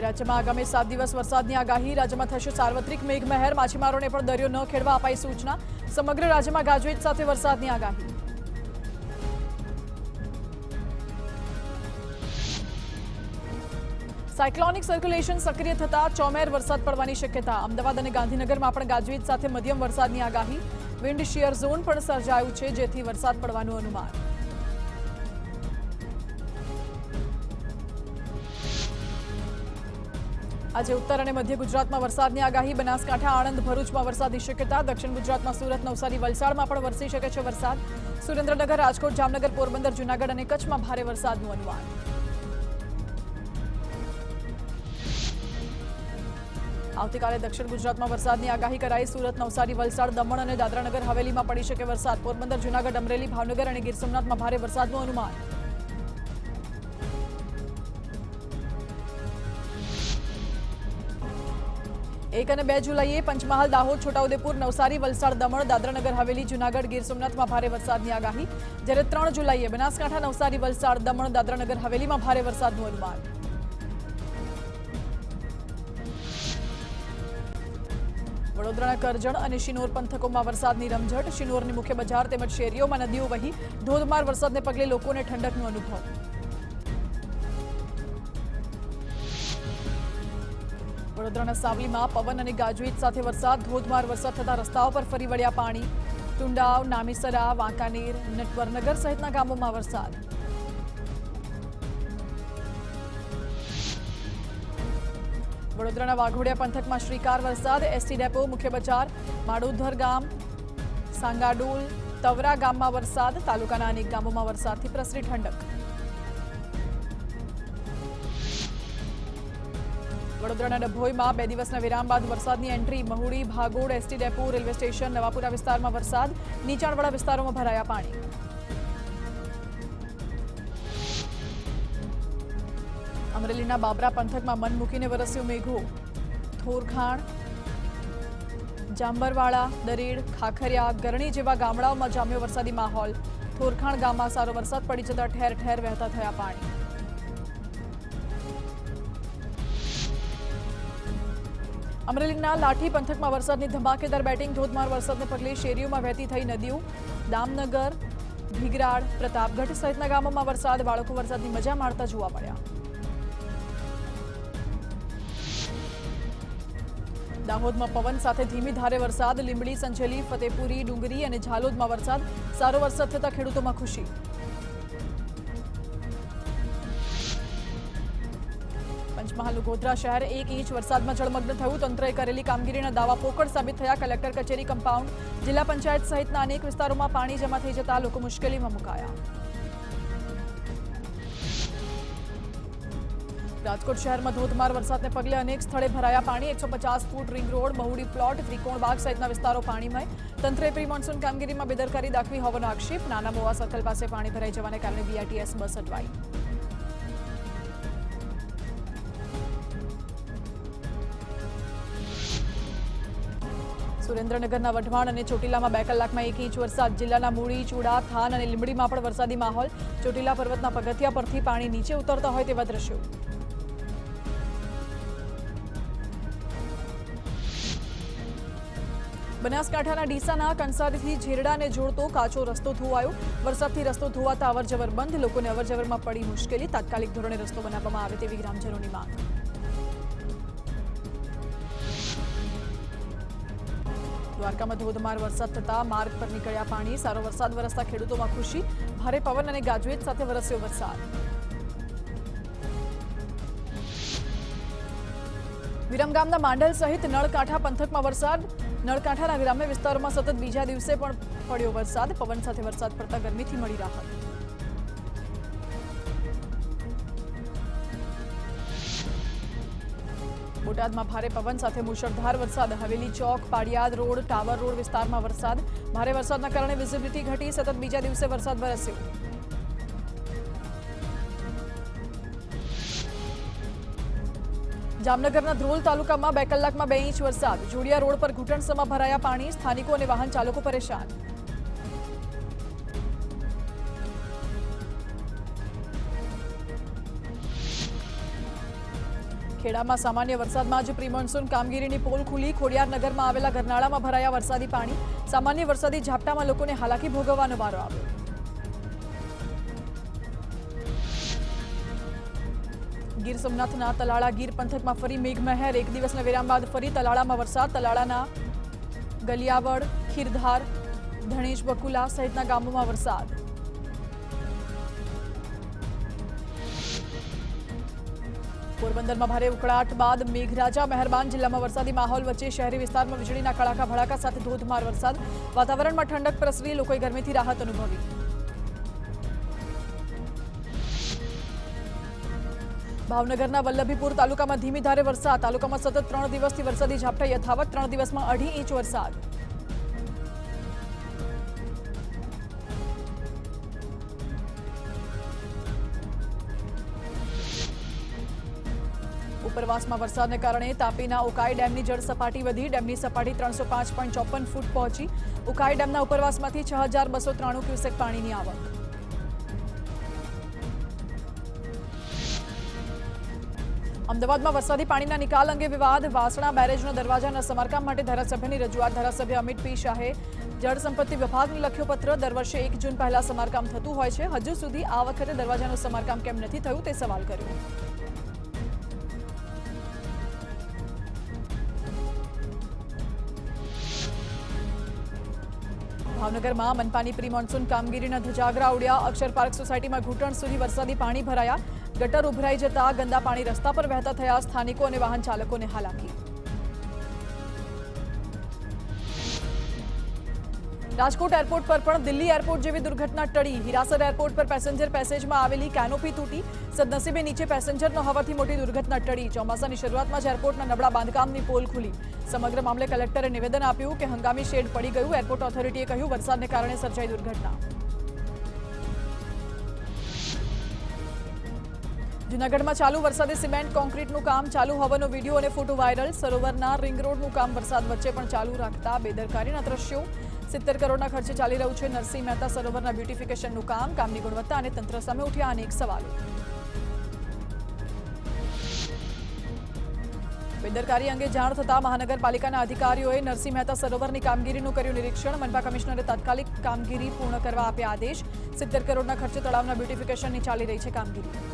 રાજ્યમાં આગામી 7 દિવસ વરસાદની આગાહી। રાજ્યમાં થશે સાર્વત્રિક મેઘમહેર। માછીમારોને પણ દરિયો ન ખેડવા અપાઈ સૂચના। સમગ્ર રાજ્યમાં ગાજવીજ સાથે વરસાદની આગાહી। સાયક્લોનિક સર્ક્યુલેશન સક્રિય થતા ચોમેર વરસાદ પડવાની શક્યતા। અમદાવાદ અને ગાંધીનગરમાં પણ ગાજવીજ સાથે મધ્યમ વરસાદની આગાહી। વિન્ડ શિયર ઝોન પણ સર્જાયું છે, જેથી વરસાદ પડવાનું અનુમાન। આજે ઉત્તર અને મધ્ય ગુજરાતમાં વરસાદની આગાહી। બનાસકાંઠા, આણંદ, ભરૂચમાં વરસાદની શક્યતા। દક્ષિણ ગુજરાતમાં સુરત, નવસારી, વલસાડમાં પણ વરસી શકે છે વરસાદ। સુરેન્દ્રનગર, રાજકોટ, જામનગર, પોરબંદર, જૂનાગઢ અને કચ્છમાં ભારે વરસાદનું અનુમાન। આવતીકાલે દક્ષિણ ગુજરાતમાં વરસાદની આગાહી કરાઈ। સુરત, નવસારી, વલસાડ, દમણ અને દાદરાનગર હવેલીમાં પડી શકે વરસાદ। પોરબંદર, જૂનાગઢ, અમરેલી, ભાવનગર અને ગીર સોમનાથમાં ભારે વરસાદનું અનુમાન। 1 અને 2 જુલાઈએ પંચમહાલ, દાહોદ, છોટાઉદેપુર, નવસારી, વલસાડ, દમણ, દાદરાનગર હવેલી, જૂનાગઢ, ગીર સોમનાથમાં ભારે વરસાદની આગાહી। જ્યારે 3 જુલાઈએ બનાસકાંઠા, નવસારી, વલસાડ, દમણ, દાદરાનગર હવેલીમાં ભારે વરસાદનું અનુમાન। વડોદરાના કરજણ અને શિનોર પંથકોમાં વરસાદની રમઝટ। શિનોરની મુખ્ય બજાર તેમજ શેરીઓમાં નદીઓ વહી। ધોધમાર વરસાદને પગલે લોકોને ઠંડકનો અનુભવ। વડોદરાના સાવલીમાં પવન અને ગાજવીજ સાથે વરસાદ। ધોધમાર વરસાદ થતા રસ્તાઓ પર ફરી વળ્યા પાણી। ટુંડાવ, નામીસરા, વાંકાનેર, નટવરનગર સહિતના ગામોમાં વરસાદ। વડોદરાના વાઘોડિયા પંથકમાં શ્રીકાર વરસાદ। એસટી ડેપો, મુખ્ય બજાર, માડોધર ગામ, સાંગાડોલ, તવરા ગામમાં વરસાદ। તાલુકાના અનેક ગામોમાં વરસાદથી પ્રસરી ઠંડક। વડોદરાના ડભોઈમાં 2 દિવસના વિરામ બાદ વરસાદની entry. Mahudi, Bhagol, ST depot, railway station, Navapura વિસ્તારમાં વરસાદ। નીચાણવાળા વિસ્તારોમાં ભરાયા પાણી। અમરેલીના બાબરા પંથકમાં મન મૂકીને વરસ્યો મેઘો। થોરખાણ, જાંબરવાડા, દરેડ, ખાખરિયા, ગરણી જેવા ગામડાઓમાં જામ્યો વરસાદી માહોલ। થોરખાણ ગામમાં સારો વરસાદ પડી જતા ઠેર ઠેર વહેતા થયા પાણી। અમરેલીના લાઠી પંથકમાં વરસાદની ધમાકેદાર બેટિંગ। ધોધમાર વરસાદને પગલે શેરીઓમાં વહેતી થઈ નદીઓ। દામનગર, ભીગરાડ, પ્રતાપગઢ સહિતના ગામોમાં વરસાદ। બાળકો વરસાદની મજા માણતા જોવા મળ્યા। દાહોદમાં પવન સાથે ધીમી ધારે વરસાદ। લીંબડી, સંજેલી, ફતેપુરી, ડુંગરી અને ઝાલોદમાં વરસાદ। સારો વરસાદ થતા ખેડૂતોમાં ખુશી। પંચમહાલનું ગોધરા શહેર 1 ઇંચ વરસાદમાં જળમગ્ન થયું। તંત્રએ કરેલી કામગીરીના દાવા પોકળ સાબિત થયા। કલેક્ટર કચેરી, કમ્પાઉન્ડ, જિલ્લા પંચાયત સહિતના અનેક વિસ્તારોમાં પાણી જમા થઈ જતા લોકો મુશ્કેલીમાં મુકાયા। રાજકોટ શહેરમાં ધોધમાર વરસાદને પગલે અનેક સ્થળે ભરાયા પાણી। 150 ફૂટ રિંગ રોડ, મહુડી પ્લોટ, ત્રિકોણબાગ સહિતના વિસ્તારો પાણીમય। તંત્રએ પ્રી મોન્સૂન કામગીરીમાં બેદરકારી દાખવી હોવાનો આક્ષેપ। નાના મોવા સર્કલ પાસે પાણી ભરાઈ જવાને કારણે બીઆરટીએસ બસ અટવાઈ। સુરેન્દ્રનગરના વઢવાણ અને ચોટીલામાં 2 કલાકમાં 1 ઇંચ વરસાદ। જિલ્લાના મૂળી, ચૂડા, થાન અને લીંબડીમાં પણ વરસાદી માહોલ। ચોટીલા પર્વતના પગથિયા પરથી પાણી નીચે ઉતરતા હોય તેવા દ્રશ્યો। બનાસકાંઠાના ડીસાના કંસારીથી ઝેરડાને જોડતો કાચો રસ્તો ધોવાયો। વરસાદથી રસ્તો ધોવાતા અવરજવર બંધ। લોકોને અવરજવરમાં પડી મુશ્કેલી। તાત્કાલિક ધોરણે રસ્તો બનાવવામાં આવે તેવી ગ્રામજનોની માંગ। દ્વારકામાં ધોધમાર વરસાદ થતા માર્ગ પર નીકળ્યા પાણી। સારો વરસાદ વરસતા ખેડૂતોમાં ખુશી। ભારે પવન અને ગાજવીજ સાથે વરસ્યો વરસાદ। વિરમગામના માંડલ સહિત નળકાંઠા પંથકમાં વરસાદ। નળકાંઠાના ગ્રામ્ય વિસ્તારોમાં સતત બીજા દિવસે પણ પડ્યો વરસાદ। પવન સાથે વરસાદ પડતા ગરમીથી મળી રાહત। બોટાદમાં ભારે પવન સાથે મુશળધાર વરસાદ। હવેલી ચોક, પાડિયાદ રોડ, ટાવર રોડ વિસ્તારમાં વરસાદ। ભારે વરસાદના કારણે વિઝિબિલિટી ઘટી। સતત બીજા દિવસે વરસાદ વરસ્યો। જામનગરના ધ્રોલ તાલુકામાં 2 કલાકમાં 2 ઇંચ વરસાદ। જોડિયા રોડ પર ઘૂંટણસમાં ભરાયા પાણી। સ્થાનિકો અને વાહન ચાલકો પરેશાન। ખેડામાં સામાન્ય વરસાદમાં જ પ્રી મોન્સૂન કામગીરીની પોલ ખુલી. ખોડિયારનગરમાં આવેલા ગરનાળામાં ભરાયા વરસાદી પાણી. સામાન્ય વરસાદી ઝાપટામાં લોકોને હાલાકી ભોગવવાનો વારો આવ્યો. ગીર સોમનાથના તલાળા ગીર પંથકમાં ફરી મેઘમહેર. એક દિવસના વિરામ બાદ ફરી તલાળામાં વરસાદ. તલાળાના ગલિયાવડ, ખીરધાર, ધણેજ, બકુલા સહિતના ગામોમાં વરસાદ. પોરબંદરમાં ભારે ઉકળાટ બાદ મેઘરાજા મહેરબાન. જિલ્લામાં વરસાદી માહોલ વચ્ચે શહેરી વિસ્તારમાં વીજળીના કડાકા ભડાકા સાથે ધોધમાર વરસાદ. વાતાવરણમાં ઠંડક પ્રસરી. લોકોએ ગરમીથી રાહત અનુભવી. ભાવનગરના વલ્લભીપુર તાલુકામાં ધીમી ધારે વરસાદ. તાલુકામાં સતત 3 દિવસથી વરસાદી ઝાપટા યથાવત. 3 દિવસમાં 2.5 ઇંચ વરસાદ. ઉપરવાસમાં વરસાદને કારણે તાપીના ઉકાઈ ડેમની જળ સપાટી વધી. ડેમની સપાટી 305.54 ફૂટ પહોંચી. ઉકાઈ ડેમના ઉપરવાસમાંથી 6293 ક્યુસેક પાણીની આવક. અમદાવાદમાં વરસાદી પાણીના નિકાલ અંગે વિવાદ. વાસણા બેરેજના દરવાજાના સમારકામ માટે ધારાસભ્યની રજૂઆત. ધારાસભ્ય અમિત પી શાહે જળ સંપત્તિ વિભાગને લખ્યો પત્ર. દર વર્ષે 1 જૂન પહેલા સમારકામ થતું હોય છે. હજુ સુધી આ વખતે દરવાજાનું સમારકામ કેમ નથી થયું તે સવાલ કર્યો. ભાવનગરમાં મનપાની પ્રી મોન્સૂન કામગીરીના ધજાગરા ઉડ્યા. અક્ષર પાર્ક સોસાયટીમાં ઘૂંટણ સુધી વરસાદી પાણી ભરાયા. ગટર ઉભરાઈ જતા ગંદા પાણી રસ્તા પર વહેતા થયા. સ્થાનિકો અને વાહન ચાલકોને હાલાકી. રાજકોટ એરપોર્ટ પર પણ દિલ્હી એરપોર્ટ જેવી દુર્ઘટના ટળી. હિરાસર એરપોર્ટ પર પેસેન્જર પેસેજમાં આવેલી કેનોપી તૂટી. સદનસીબે નીચે પેસેન્જર ન હોવાથી મોટી દુર્ઘટના ટળી. ચોમાસાની શરૂઆતમાં જ એરપોર્ટના નબળા બાંધકામની પોલ ખુલી. સમગ્ર મામલે કલેક્ટરે નિવેદન આપ્યું કે હંગામી શેડ પડી ગયું. એરપોર્ટ ઓથોરિટીએ કહ્યું વરસાદને કારણે સર્જાઈ દુર્ઘટના. જૂનાગઢમાં ચાલુ વરસાદે સિમેન્ટ કોન્ક્રીટનું કામ ચાલુ હોવાનો વિડીયો અને ફોટો વાયરલ. સરોવરના રિંગ રોડનું કામ વરસાદ વચ્ચે પણ ચાલુ રાખતા બેદરકારીના દ્રશ્યો. 70 કરોડના ખર્ચે ચાલી રહ્યું છે નરસિંહ મહેતા સરોવરના બ્યુટિફિકેશનનું કામ. કામની ગુણવત્તા અને તંત્ર સામે ઉઠ્યા અનેક સવાલો. બેદરકારી અંગે જાણ થતા મહાનગરપાલિકાના અધિકારીઓએ નરસિંહ મહેતા સરોવરની કામગીરીનું કર્યું નિરીક્ષણ. મનપા કમિશનરે તાત્કાલિક કામગીરી પૂર્ણ કરવા આપ્યા આદેશ. 70 કરોડના ખર્ચે તળાવના બ્યુટિફિકેશનની ચાલી રહી છે કામગીરી.